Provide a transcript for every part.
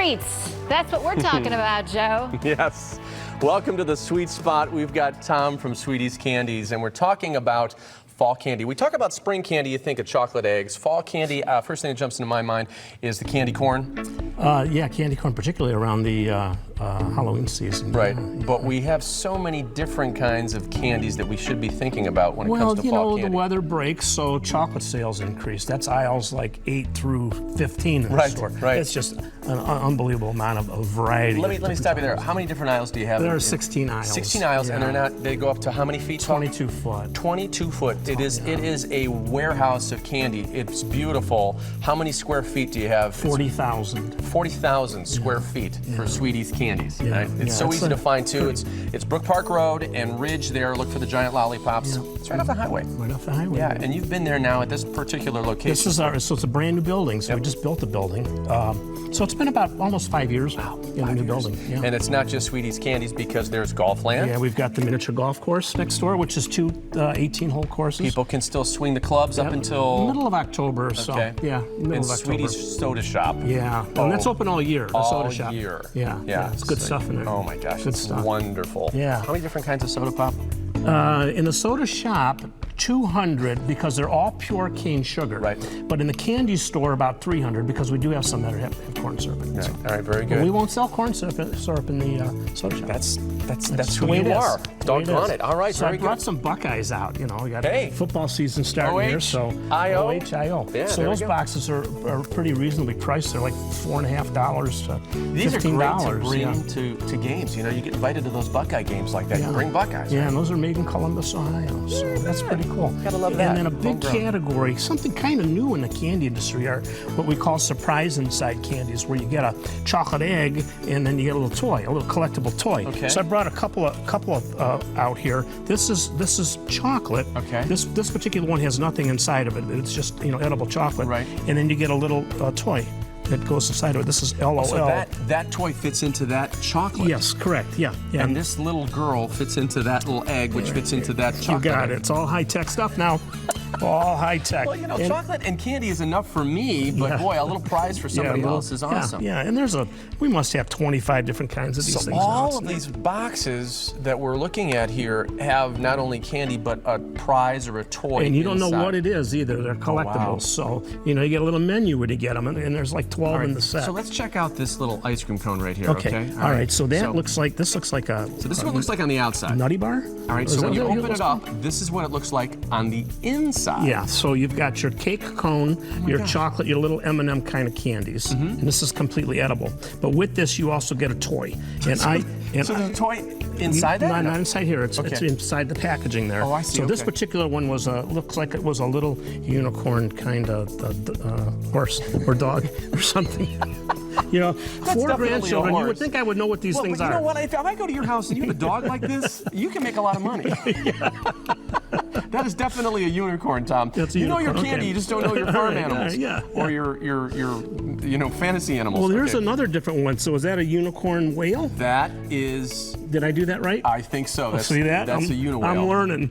treats. That's what we're talking about, Joe. Yes. Welcome to the Sweet Spot. We've got Tom from Sweetie's Candies, and we're talking about fall candy. We talk about spring candy, you think of chocolate eggs. Fall candy, first thing that jumps into my mind is the candy corn. Yeah, candy corn, particularly around the Halloween season. Right, but we have so many different kinds of candies that we should be thinking about when it comes to fall candy. Well, you know, the weather breaks, so chocolate sales increase. That's aisles like 8 through 15 in the store. Right. It's just an unbelievable amount of variety. Let me stop you there. How many different aisles do you have? There are 16 aisles. 16 aisles, yeah. And they go up to how many feet tall? 22 foot. 22 foot. It is a warehouse of candy. It's beautiful. How many square feet do you have? 40,000. 40,000 square feet for Sweetie's Candies. Yeah. Right? It's so easy to find too. It's Brook Park Road and Ridge there. Look for the giant lollipops. Yeah. It's right off the highway. Right off the highway. Yeah, and you've been there now at this particular location. This is so it's a brand new building. So we just built the building. So it's been about almost 5 years now in the new building. Yeah. And it's not just Sweetie's Candies because there's golf land. Yeah, we've got the miniature golf course next door, which is two 18-hole courses. People can still swing the clubs up until middle of October or so. Okay. Yeah, middle and of October. Sweetie's Soda Shop. Yeah, and that's open all year. The all soda shop. year. Yeah, it's good stuff in there. Oh my gosh, good it's stuff. Wonderful. Yeah. How many different kinds of soda pop? In the soda shop, 200 because they're all pure cane sugar. Right. But in the candy store, about 300 because we do have some that have corn syrup in it. Right. So. All right, very good. But we won't sell corn syrup in the soda shop. That's the who way you it is. are. Doggone it. All right, So very I brought good. some Buckeyes out. You know, we got Hey. football season starting here, so OHIO. OHIO. Yeah, so there we those go. boxes are pretty reasonably priced. They're like $4.50 to These $15. are great to bring to games. You know, you get invited to those Buckeye games like that. You bring Buckeyes. Yeah, right? and those are made in Columbus, Ohio. So that's pretty cool. Gotta love that. And then a big Homegrown. category, something kind of new in the candy industry, are what we call surprise inside candies, where you get a chocolate egg and then you get a little toy, a little collectible toy. Okay. So I brought a couple of out here. This is chocolate. Okay. This particular one has nothing inside of it. It's just edible chocolate. Right. And then you get a little toy that goes inside of it. This is LOL. So that toy fits into that chocolate. Yes, correct. Yeah. And this little girl fits into that little egg, which fits into that chocolate. You got egg. it. It's all high-tech stuff now. All high-tech. Well, chocolate and candy is enough for me, but boy, a little prize for somebody else is awesome. Yeah, and we must have 25 different kinds of these things. All of these boxes that we're looking at here have not only candy, but a prize or a toy. And you don't know inside. what it is either. They're collectibles. wow. So, you get a little menu when you get them, and there's like 12 in the set. So let's check out this little ice cream cone right here, Okay. All right. So that looks like a. So this is what it looks like on the outside. Nutty bar? All right, Is so that when you what open it up, this is what it looks like on the inside. Yeah, so you've got your cake cone, your chocolate, your little M&M kind of candies, and this is completely edible. But with this, you also get a toy. And So there's a toy inside that? Not inside here. It's inside the packaging there. Oh, I see. So this particular one looks like it was a little unicorn kind of horse or dog or something. That's 4 definitely a grandchildren. You would horse. think I would know what these things but are. You know what? If I go to your house and you have a dog like this, you can make a lot of money. That is definitely a unicorn, Tom. That's a you know unicorn, your candy, okay. you just don't know your farm animals. Yeah. Or your fantasy animals. Well, there's Okay. another different one. So is that a unicorn whale? That is. Did I do that right? I think so. See that? That's a uniwhale. I'm learning.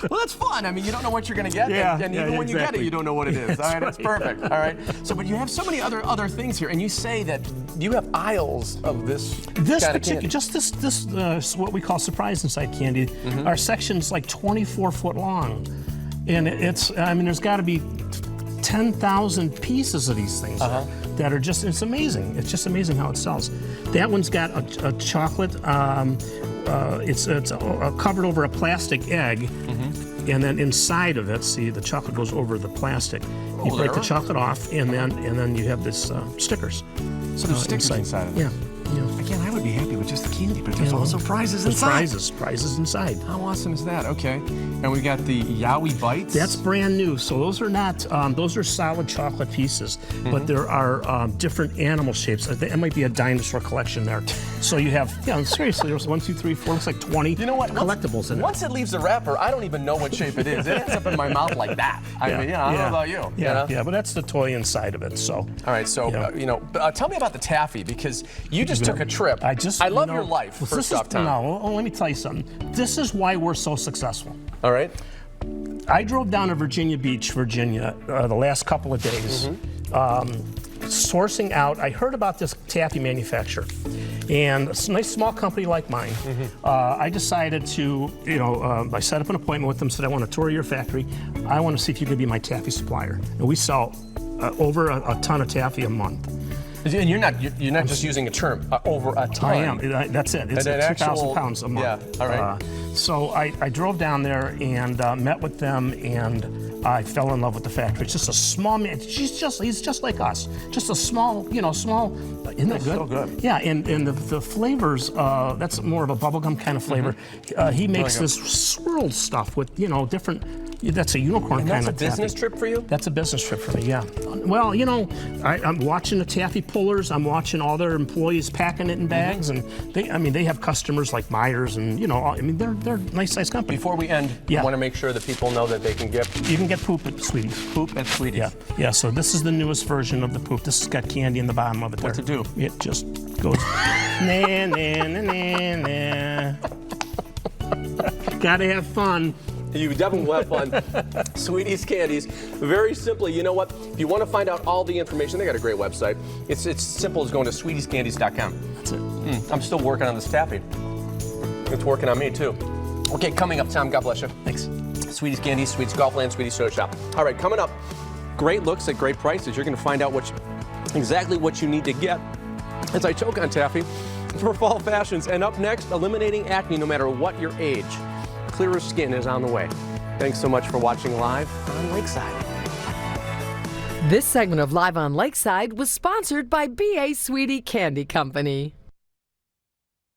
Well, that's fun. I mean, you don't know what you're going to get, and even when you get it, you don't know what it is. All right, that's perfect. All right. So, but you have so many other things here, and you say that you have aisles of this kind of candy. Just this what we call surprise inside candy. Our section's like 24 foot long, and there's got to be 10,000 pieces of these things that are just. It's amazing. It's just amazing how it sells. That one's got a chocolate. It's covered over a plastic egg, and then inside of it, see, the chocolate goes over the plastic. You break the chocolate off, and then you have this stickers. So there's stickers inside of it. Yeah. Again, I would be happy with just the candy, but there's also prizes inside. Prizes inside. How awesome is that? Okay. And we got the Yowie Bites. That's brand new. So those are not, those are solid chocolate pieces, but there are different animal shapes. It might be a dinosaur collection there. So you have, seriously, there's 1, 2, 3, 4, looks like 20 collectibles in it. Once it leaves the wrapper, I don't even know what shape it is. It ends up in my mouth like that. I mean, I don't know about you. Yeah, but that's the toy inside of it. So. All right, so, tell me about the taffy, because you just took a trip. I love your life, first off, Tom. No, let me tell you something. This is why we're so successful. All right. I drove down to Virginia Beach, Virginia, the last couple of days. sourcing out. I heard about this taffy manufacturer, and it's a nice small company like mine. I decided to, I set up an appointment with them, said I want to tour your factory. I want to see if you could be my taffy supplier. And we sell over a ton of taffy a month. And you're not just using a term, over a ton. I am. That's it. It's 2,000 pounds a month. Yeah. All right. So I drove down there and met with them, and I fell in love with the factory. It's just a small man. He's just like us. Just a small. Isn't that good? So good. Yeah, and the flavors. That's more of a bubblegum kind of flavor. He makes this swirled stuff with different. That's a unicorn and kind of taffy. That's a business trip for you? That's a business trip for me, yeah. Well, I'm watching the taffy pullers. I'm watching all their employees packing it in bags, and they have customers like Myers, and they're a nice sized company. Before we end, I want to make sure that people know that they can get. You can get poop at Sweeties. Poop at Sweeties. Yeah. So this is the newest version of the poop. This has got candy in the bottom of it. What's it do? It just goes. Nah, nah, nah, nah, nah. Gotta have fun. You definitely will have fun. Sweeties Candies. Very simply, you know what? If you want to find out all the information, they got a great website. It's simple as going to sweetiescandies.com. That's it. I'm still working on this taffy. It's working on me too. Okay, coming up, Tom, God bless you. Thanks. Sweeties Candies, Sweeties Golfland, Sweeties Soda Shop. All right, coming up, great looks at great prices. You're going to find out exactly what you need to get as I choke on taffy for fall fashions. And up next, eliminating acne no matter what your age. Clearer skin is on the way. Thanks so much for watching live on Lakeside. This segment of Live on Lakeside was sponsored by B.A. Sweetie Candy Company.